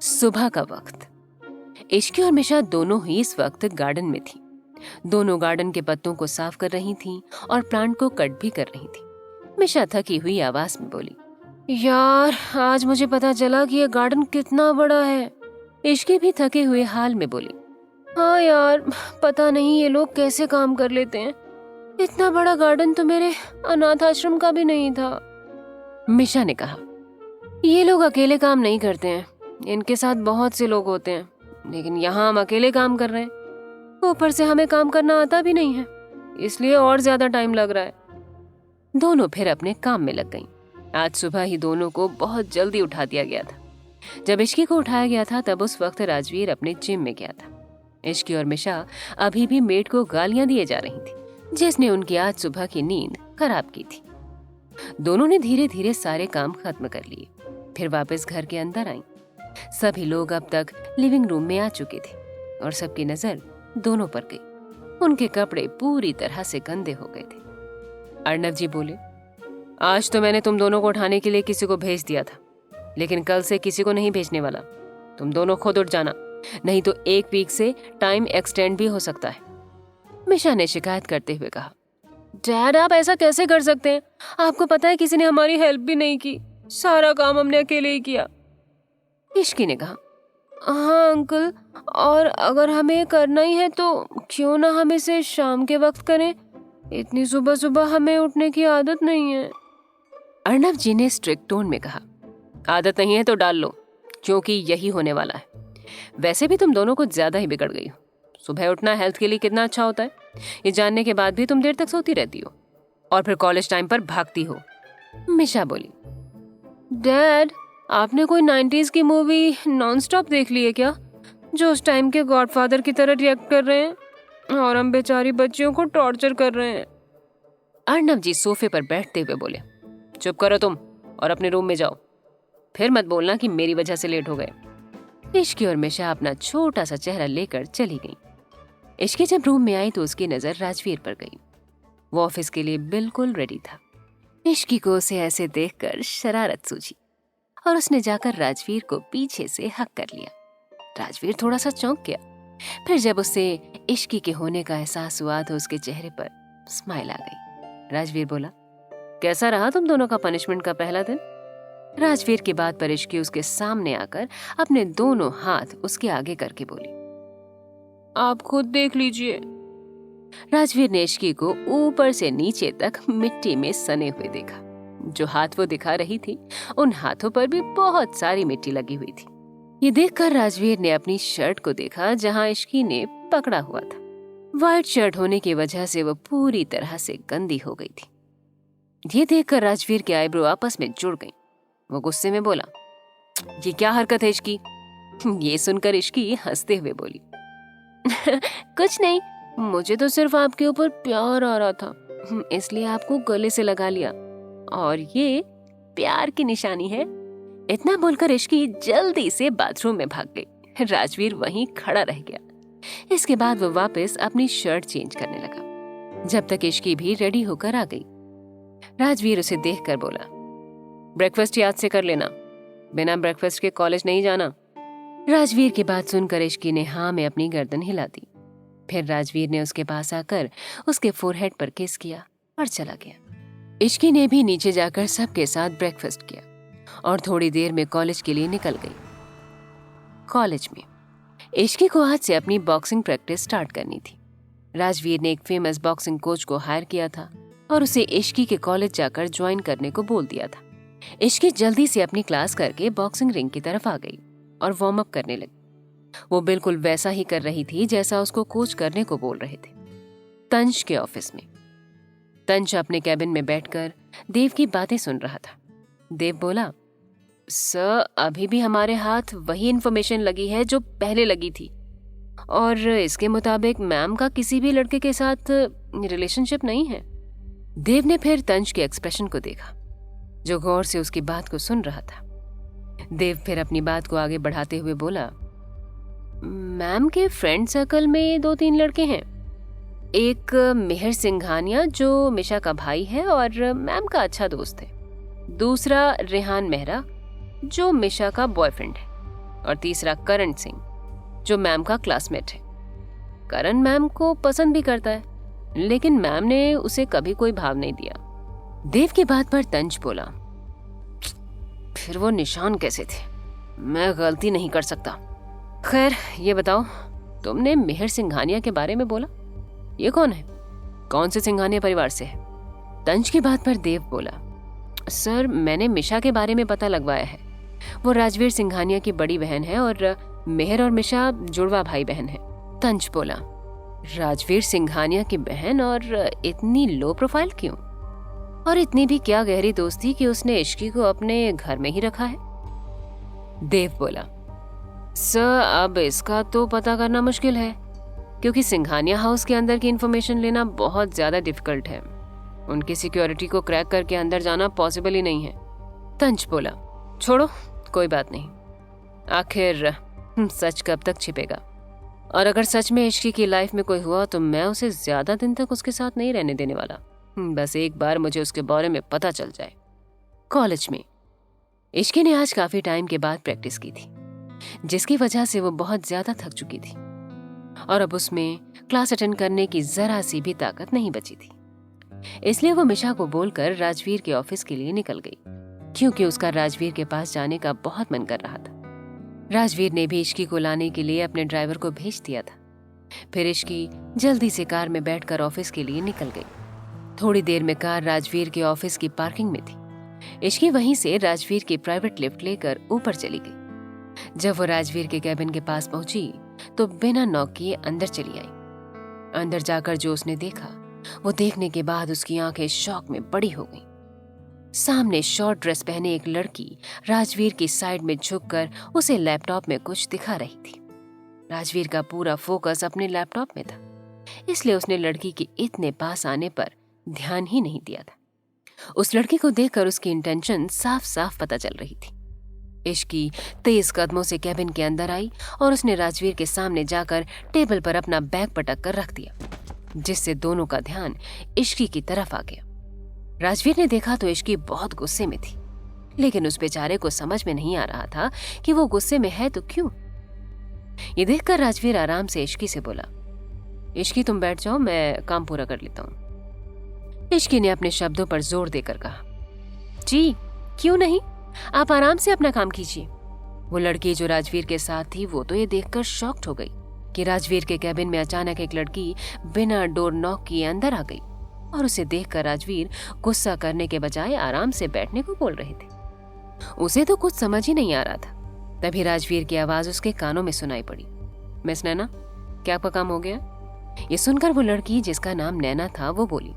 सुबह का वक्त। इश्की और मिशा दोनों ही इस वक्त गार्डन में थी। दोनों गार्डन के पत्तों को साफ कर रही थीं और प्लांट को कट भी कर रही थी। मिशा थकी हुई आवाज में बोली, यार आज मुझे पता चला कि ये गार्डन कितना बड़ा है। इश्की भी थके हुए हाल में बोली, हाँ यार, पता नहीं ये लोग कैसे काम कर लेते हैं। इतना बड़ा गार्डन तो मेरे अनाथ आश्रम का भी नहीं था। मिशा ने कहा, ये लोग अकेले काम नहीं करते हैं, इनके साथ बहुत से लोग होते हैं, लेकिन यहाँ हम अकेले काम कर रहे हैं। ऊपर से हमें काम करना आता भी नहीं है, इसलिए और ज्यादा टाइम लग रहा है। दोनों फिर अपने काम में लग गईं। आज सुबह ही दोनों को बहुत जल्दी उठा दिया गया था। जब इश्की को उठाया गया था तब उस वक्त राजवीर अपने जिम में गया था। इश्की और मिशा अभी भी मेड को गालियां दिए जा रही थी, जिसने उनकी आज सुबह की नींद खराब की थी। दोनों ने धीरे धीरे सारे काम खत्म कर लिए, फिर वापस घर के अंदर आईं। सभी लोग अब तक लिविंग रूम में आ चुके थे और सबकी नजर दोनों पर गई। उनके कपड़े पूरी तरह से गंदे हो गए थे। अर्णव जी बोले, आज तो मैंने तुम दोनों को उठाने के लिए किसी को भेज दिया था, लेकिन कल से किसी को नहीं भेजने वाला। तुम दोनों खुद उठ जाना, नहीं तो 1 वीक से टाइम एक्सटेंड भी हो सकता है। मिशा ने शिकायत करते हुए कहा, डैड आप ऐसा कैसे कर सकते हैं? आपको पता है किसी ने हमारी हेल्प भी नहीं की, सारा काम हमने अकेले ही किया। इश्की ने कहा, हाँ अंकल, और अगर हमें करना ही है तो क्यों ना हम इसे शाम के वक्त करें, इतनी सुबह सुबह हमें उठने की आदत नहीं है। अर्णव जी ने स्ट्रिक्ट टोन में कहा, आदत नहीं है तो डाल लो, क्योंकि यही होने वाला है। वैसे भी तुम दोनों कुछ ज्यादा ही बिगड़ गई हो। सुबह उठना हेल्थ के लिए कितना अच्छा होता है, ये जानने के बाद भी तुम देर तक सोती रहती हो और फिर कॉलेज टाइम पर भागती हो। मिशा बोली, डैड आपने कोई 90s की मूवी नॉन स्टॉप देख ली है क्या, जो उस टाइम के गॉडफादर की तरह रिएक्ट कर रहे हैं और हम बेचारी बच्चियों को टॉर्चर कर रहे हैं। अर्णव जी सोफे पर बैठते हुए बोले, चुप करो तुम और अपने रूम में जाओ, फिर मत बोलना कि मेरी वजह से लेट हो गए। इश्की और मिशा अपना छोटा सा चेहरा लेकर चली गई। इश्की जब रूम में आई तो उसकी नजर राजवीर पर गई। वो ऑफिस के लिए बिल्कुल रेडी था। इश्की को उसे ऐसे देखकर शरारत सूझी और उसने जाकर राजवीर को पीछे से हक कर लिया। राजवीर थोड़ा सा चौंक गया। फिर जब उसे इश्की के होने का एहसास हुआ तो उसके चेहरे पर स्माइल आ गई। राजवीर बोला, कैसा रहा तुम दोनों का पनिशमेंट का पहला दिन? राजवीर की बात पर इश्की उसके सामने आकर अपने दोनों हाथ उसके आगे करके बोली, आप खुद देख लीजिए। राजवीर ने इश्की को ऊपर से नीचे तक मिट्टी में सने हुए देखा। जो हाथ वो दिखा रही थी उन हाथों पर भी बहुत सारी मिट्टी लगी हुई थी। ये देखकर राजवीर ने अपनी शर्ट को देखा जहां इश्की ने पकड़ा हुआ था। व्हाइट शर्ट होने की वजह से वो पूरी तरह से गंदी हो गई थी। ये देखकर राजवीर के आईब्रो आपस में जुड़ गईं। वो गुस्से में बोला, ये क्या हरकत है इश्की? ये सुनकर इश्की हंसते हुए बोली, कुछ नहीं, मुझे तो सिर्फ आपके ऊपर प्यार आ रहा था, इसलिए आपको गले से लगा लिया और ये प्यार की निशानी है। इतना बोलकर इश्की जल्दी से बाथरूम में भाग गई। राजवीर वहीं खड़ा रह गया। इसके बाद वो वापस अपनी शर्ट चेंज करने लगा। जब तक इश्की भी रेडी होकर आ गई, राजवीर उसे देखकर बोला, ब्रेकफास्ट याद से कर लेना, बिना ब्रेकफास्ट के कॉलेज नहीं जाना। राजवीर की बात सुनकर इश्की ने हाँ में अपनी गर्दन हिला दी। फिर राजवीर ने उसके पास आकर उसके फोरहेड पर किस किया और चला गया। इश्की ने भी नीचे जाकर सबके साथ ब्रेकफास्ट किया और थोड़ी देर में कॉलेज के लिए निकल गई। कॉलेज में इश्की को आज से अपनी बॉक्सिंग प्रैक्टिस स्टार्ट करनी थी। राजवीर ने एक फेमस बॉक्सिंग कोच को हायर किया था और उसे इश्की के कॉलेज जाकर ज्वाइन करने को बोल दिया था। इश्की जल्दी से अपनी क्लास करके बॉक्सिंग रिंग की तरफ आ गई और वार्म अप करने लगी। वो बिल्कुल वैसा ही कर रही थी जैसा उसको कोच करने को बोल रहे थे। तंज के ऑफिस में तंज अपने कैबिन में बैठकर देव की बातें सुन रहा था। देव बोला, सर अभी भी हमारे हाथ वही इन्फॉर्मेशन लगी है जो पहले लगी थी और इसके मुताबिक मैम का किसी भी लड़के के साथ रिलेशनशिप नहीं है। देव ने फिर तंज के एक्सप्रेशन को देखा जो गौर से उसकी बात को सुन रहा था। देव फिर अपनी बात को आगे बढ़ाते हुए बोला, मैम के फ्रेंड सर्कल में 2-3 लड़के हैं। एक मिहिर सिंघानिया जो मिशा का भाई है और मैम का अच्छा दोस्त है। दूसरा रेहान मेहरा जो मिशा का बॉयफ्रेंड है। और तीसरा करण सिंह, जो मैम का क्लासमेट है। करण मैम को पसंद भी करता है, लेकिन मैम ने उसे कभी कोई भाव नहीं दिया। देव की बात पर तंज बोला, फिर वो निशान कैसे थे? मैं गलती नहीं कर सकता। खैर ये बताओ, तुमने मिहिर सिंघानिया के बारे में बोला, ये कौन है? कौन से सिंघानिया परिवार से है? तंज की बात पर देव बोला, सर मैंने मिशा के बारे में पता लगवाया है। वो राजवीर सिंघानिया की बड़ी बहन है और मिहिर और मिशा जुड़वा भाई बहन है। तंज बोला, राजवीर सिंघानिया की बहन, और इतनी लो प्रोफाइल क्यों? और इतनी भी क्या गहरी दोस्ती कि उसने इश्की को अपने घर में ही रखा है? देव बोला, सर अब इसका तो पता करना मुश्किल है, क्योंकि सिंघानिया हाउस के अंदर की इंफॉर्मेशन लेना बहुत ज्यादा डिफिकल्ट है। उनकी सिक्योरिटी को क्रैक करके अंदर जाना पॉसिबल ही नहीं है। तंज बोला, छोड़ो कोई बात नहीं, आखिर सच कब तक छिपेगा? और अगर सच में इश्की की लाइफ में कोई हुआ तो मैं उसे ज्यादा दिन तक उसके साथ नहीं रहने देने वाला। बस एक बार मुझे उसके बारे में पता चल जाए। कॉलेज में इश्की ने आज काफी टाइम के बाद प्रैक्टिस की थी, जिसकी वजह से वो बहुत ज्यादा थक चुकी थी और अब उसमें क्लास अटेंड करने की जरा सी भी ताकत नहीं बची थी। इसलिए वो मिशा को बोलकर राजवीर के ऑफिस के लिए निकल गई, क्योंकि उसका राजवीर के पास जाने का बहुत मन कर रहा था। राजवीर ने भी इश्की को लाने के लिए अपने ड्राइवर को भेज दिया था। फिर इश्की जल्दी से कार में बैठकर ऑफिस के लिए निकल गई। थोड़ी देर में कार राजवीर के ऑफिस की पार्किंग में थी। इश्की वहीं से राजवीर की प्राइवेट लिफ्ट लेकर ऊपर चली गई। जब वो राजवीर के कैबिन के पास पहुंची तो बिना नॉक किए अंदर चली आई। अंदर जाकर जो उसने देखा, वो देखने के बाद उसकी आंखें शॉक में बड़ी हो गईं। सामने शॉर्ट ड्रेस पहने एक लड़की राजवीर की साइड में झुककर उसे लैपटॉप में कुछ दिखा रही थी। राजवीर का पूरा फोकस अपने लैपटॉप में था, इसलिए उसने लड़की के इतने पास आने पर ध्यान ही नहीं दिया था। उस लड़की को देखकर उसकी इंटेंशन साफ साफ पता चल रही थी। इश्की तेज कदमों से कैबिन के अंदर आई और उसने राजवीर के सामने जाकर टेबल पर अपना बैग पटक कर रख दिया, जिससे दोनों का ध्यान इश्की की तरफ आ गया। राजवीर ने देखा तो इश्की बहुत गुस्से में थी, लेकिन उस बेचारे को समझ में नहीं आ रहा था कि वो गुस्से में है तो क्यों। ये देखकर राजवीर आराम से इश्की से बोला, इश्की तुम बैठ जाओ, मैं काम पूरा कर लेता हूँ। इश्की ने अपने शब्दों पर जोर देकर कहा, जी क्यों नहीं, आप आराम से अपना काम कीजिए। वो लड़की जो राजवीर के साथ थी, वो तो ये देखकर शॉक्ड हो गई कि राजवीर के कैबिन में अचानक एक लड़की बिना डोर नॉक किए अंदर आ गई, और उसे देखकर राजवीर गुस्सा करने के बजाय आराम से बैठने को बोल रहे थे। उसे तो कुछ समझ ही नहीं आ रहा था। तभी राजवीर की आवाज उसके कानों में सुनाई पड़ी, मिस नैना, क्या आपका काम हो गया? ये सुनकर वो लड़की, जिसका नाम नैना था, वो बोली,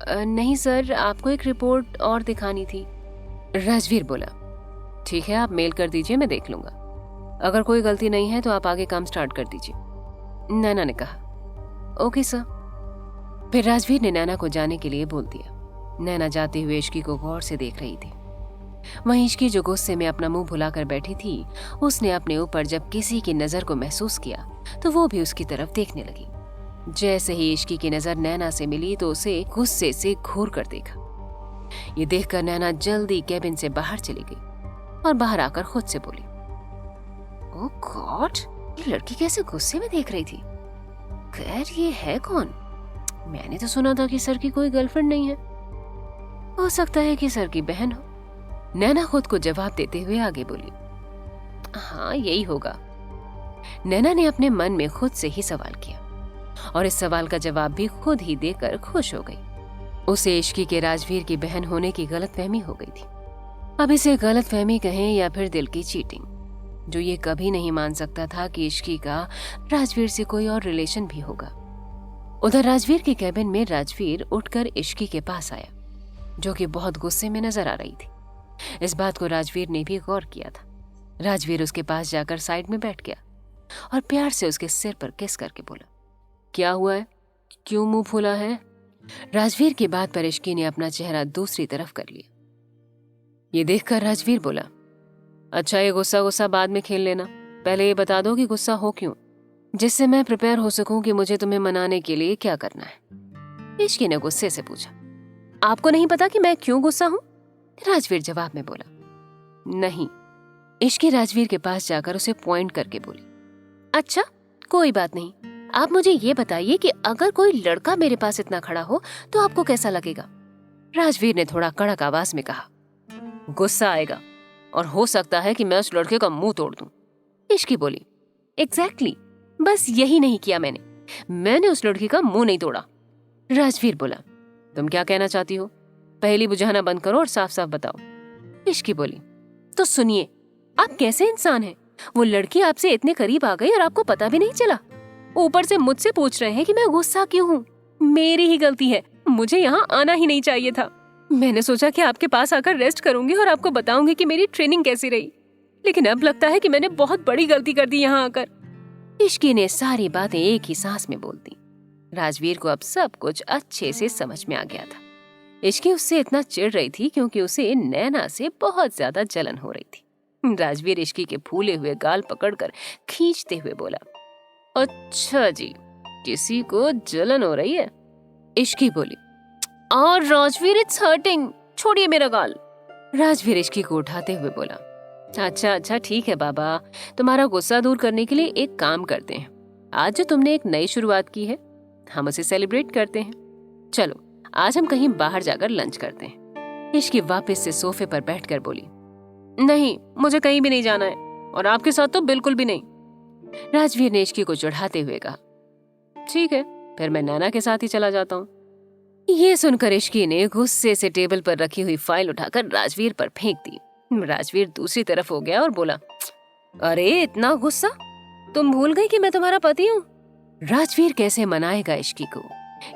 नहीं सर, आपको एक रिपोर्ट और दिखानी थी। राजवीर बोला, ठीक है, आप मेल कर दीजिए, मैं देख लूंगा। अगर कोई गलती नहीं है तो आप आगे काम स्टार्ट कर दीजिए। नैना ने कहा, ओके सर। फिर राजवीर ने नैना को जाने के लिए बोल दिया। नैना जाते हुए इश्की को गौर से देख रही थी। वहीं इश्की, जो गुस्से में अपना मुंह भुलाकर बैठी थी, उसने अपने ऊपर जब किसी की नजर को महसूस किया तो वो भी उसकी तरफ देखने लगी। जैसे ही इश्की की नजर नैना से मिली तो उसे गुस्से से घूर कर देखा। ये देखकर नैना जल्दी कैबिन से बाहर चली गई और बाहर आकर खुद से बोली, ओह गॉड, ये लड़की कैसे गुस्से में देख रही थी। खैर ये है कौन? मैंने तो सुना था कि सर की कोई गर्लफ्रेंड नहीं है, हो सकता है कि सर की बहन हो। नैना खुद को जवाब देते हुए आगे बोली, हाँ यही होगा। नैना ने अपने मन में खुद से ही सवाल किया और इस सवाल का जवाब भी खुद ही देकर खुश हो गई। उसे इश्की के राजवीर की बहन होने की गलतफहमी हो गई थी। अब इसे गलतफहमी कहें या फिर दिल की चीटिंग, जो ये कभी नहीं मान सकता था कि इश्की का राजवीर से कोई और रिलेशन भी होगा। उधर राजवीर के कैबिन में राजवीर उठकर इश्की के पास आया, जो कि बहुत गुस्से में नजर आ रही थी। इस बात को राजवीर ने भी गौर किया था। राजवीर उसके पास जाकर साइड में बैठ गया और प्यार से उसके सिर पर किस करके बोला, क्या हुआ है, क्यों मुंह फूला है? राजवीर की बात पर इश्की ने अपना चेहरा दूसरी तरफ कर लिया। ये देखकर राजवीर बोला, अच्छा ये गुस्सा गुस्सा बाद में खेल लेना, पहले ये बता दो कि गुस्सा हो क्यों, जिससे मैं प्रिपेयर हो सकूं कि मुझे तुम्हें मनाने के लिए क्या करना है। इश्की ने गुस्से से पूछा, आपको नहीं पता कि मैं क्यों गुस्सा हूं? राजवीर जवाब में बोला, नहीं, इश्की राजवीर के पास जाकर उसे पॉइंट करके बोली, अच्छा कोई बात नहीं, आप मुझे ये बताइए कि अगर कोई लड़का मेरे पास इतना खड़ा हो तो आपको कैसा लगेगा? राजवीर ने थोड़ा कड़क आवाज में कहा, गुस्सा आएगा और हो सकता है कि मैं उस लड़के का मुंह तोड़ दूं। इश्की बोली, एग्जैक्टली, बस यही नहीं किया मैंने उस लड़की का मुंह नहीं तोड़ा। राजवीर बोला, तुम क्या कहना चाहती हो? पहेली बुझाना बंद करो और साफ साफ बताओ। इश्की बोली, तो सुनिए, आप कैसे इंसान हैं? वो लड़की आपसे इतने करीब आ गई और आपको पता भी नहीं चला। ऊपर से मुझसे पूछ रहे हैं कि मैं गुस्सा क्यों हूँ। मेरी ही गलती है, मुझे यहाँ आना ही नहीं चाहिए था। मैंने सोचा कि आपके पास आकर रेस्ट करूंगी और आपको बताऊंगी कि मेरी ट्रेनिंग कैसी रही, लेकिन अब लगता है कि मैंने बहुत बड़ी गलती कर दी यहाँ आकर। इश्की ने सारी बातें एक ही सांस में बोल दी। राजवीर को अब सब कुछ अच्छे से समझ में आ गया था। इश्की उससे इतना चिढ़ रही थी क्योंकि उसे नैना से बहुत ज्यादा जलन हो रही थी। राजवीर इश्की के फूले हुए गाल पकड़कर खींचते हुए बोला, अच्छा जी, किसी को जलन हो रही है? इश्की बोली, और राजवीर इट्स हर्टिंग, छोड़िए मेरा गाल। राजवीर इश्की को उठाते हुए बोला, अच्छा ठीक है बाबा, तुम्हारा गुस्सा दूर करने के लिए एक काम करते हैं। आज जो तुमने एक नई शुरुआत की है, हम उसे सेलिब्रेट करते हैं। चलो आज हम कहीं बाहर जाकर लंच करते हैं। इश्की वापस से सोफे पर बैठकर बोली, नहीं, मुझे कहीं भी नहीं जाना है, और आपके साथ तो बिल्कुल भी नहीं। राजवीर ने इश्की को चढ़ाते हुए कहा, ठीक है, फिर मैं नैना के साथ ही चला जाता हूँ। ये सुनकर इश्की ने गुस्से से टेबल पर रखी हुई फाइल उठाकर राजवीर पर फेंक दी। राजवीर दूसरी तरफ हो गया और बोला, अरे इतना गुस्सा, तुम भूल गई कि मैं तुम्हारा पति हूँ। राजवीर कैसे मनाएगा इश्की को?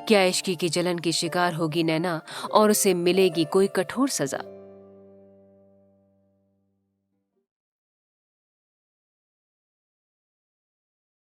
क्या इश्की की जलन की शिकार होगी नैना और उसे मिलेगी कोई कठोर सजा?